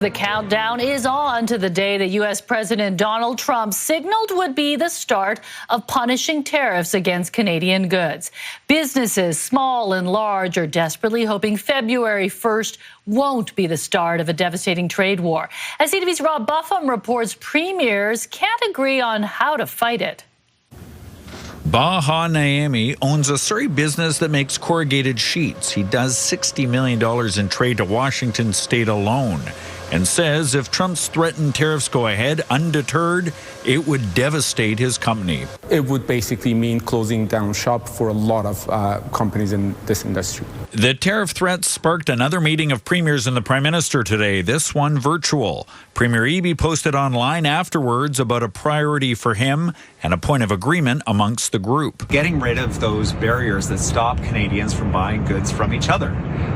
The countdown is on to the day that U.S. President Donald Trump signaled would be the start of punishing tariffs against Canadian goods. Businesses, small and large, are desperately hoping February 1st won't be the start of a devastating trade war. As CTV's Rob Buffum reports, premiers can't agree on how to fight it. Baha Naemi owns a Surrey business that makes corrugated sheets. He does $60 million in trade to Washington state alone, and says if Trump's threatened tariffs go ahead undeterred, it would devastate his company. It would basically mean closing down shop for a lot of companies in this industry. The tariff threats sparked another meeting of premiers and the Prime Minister today, this one virtual. Premier Eby posted online afterwards about a priority for him and a point of agreement amongst the group. Getting rid of those barriers that stop Canadians from buying goods from each other.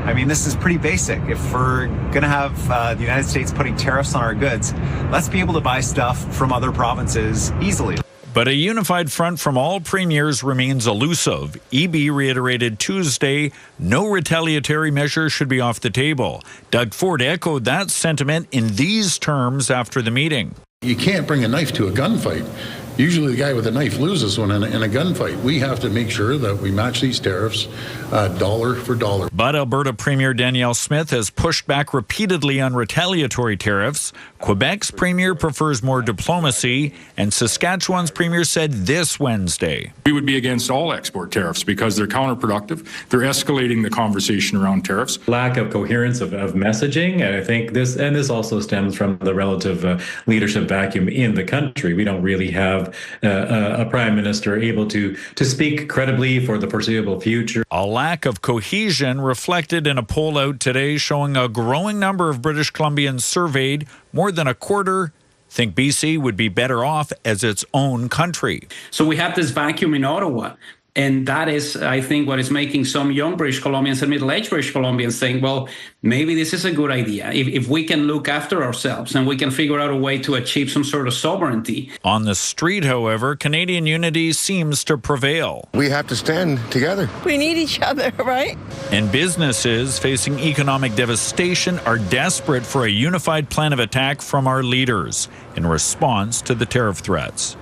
I mean, this is pretty basic. If we're going to have the United States putting tariffs on our goods, let's be able to buy stuff from other provinces easily. But a unified front from all premiers remains elusive. Eby reiterated Tuesday no retaliatory measures should be off the table. Doug Ford echoed that sentiment in these terms after the meeting. You can't bring a knife to a gunfight. Usually the guy with a knife loses one in a gunfight. We have to make sure that we match these tariffs dollar for dollar. But Alberta Premier Danielle Smith has pushed back repeatedly on retaliatory tariffs. Quebec's premier prefers more diplomacy, and Saskatchewan's premier said this Wednesday. We would be against all export tariffs because they're counterproductive. They're escalating the conversation around tariffs. Lack of coherence of messaging, and I think this also stems from the relative leadership vacuum in the country. We don't really have a prime minister able to speak credibly for the foreseeable future. A lack of cohesion reflected in a poll out today showing a growing number of British Columbians surveyed, more than a quarter, think BC would be better off as its own country. So we have this vacuum in Ottawa. And that is, I think, what is making some young British Columbians and middle-aged British Columbians think, well, maybe this is a good idea. If we can look after ourselves and we can figure out a way to achieve some sort of sovereignty. On the street, however, Canadian unity seems to prevail. We have to stand together. We need each other, right? And businesses facing economic devastation are desperate for a unified plan of attack from our leaders in response to the tariff threats.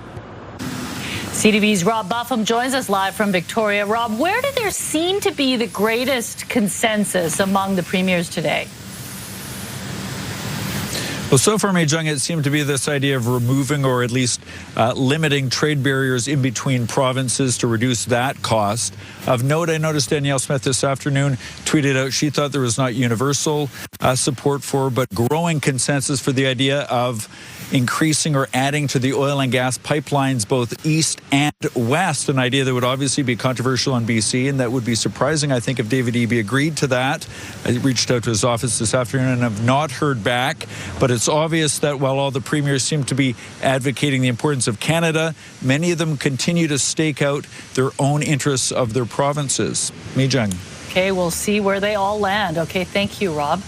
CTV's Rob Buffum joins us live from Victoria. Rob, where did there seem to be the greatest consensus among the premiers today? Well, so far, Mei Jung, it seemed to be this idea of removing or at least limiting trade barriers in between provinces to reduce that cost. Of note, I noticed Danielle Smith this afternoon tweeted out she thought there was not universal support for, but growing consensus for the idea of increasing or adding to the oil and gas pipelines both east and west, an idea that would obviously be controversial in BC and that would be surprising, I think, if David Eby agreed to that. I reached out to his office this afternoon and have not heard back, but it's obvious that while all the premiers seem to be advocating the importance of Canada, many of them continue to stake out their own interests of their provinces. Mei Jung. Okay, we'll see where they all land. Okay, thank you, Rob.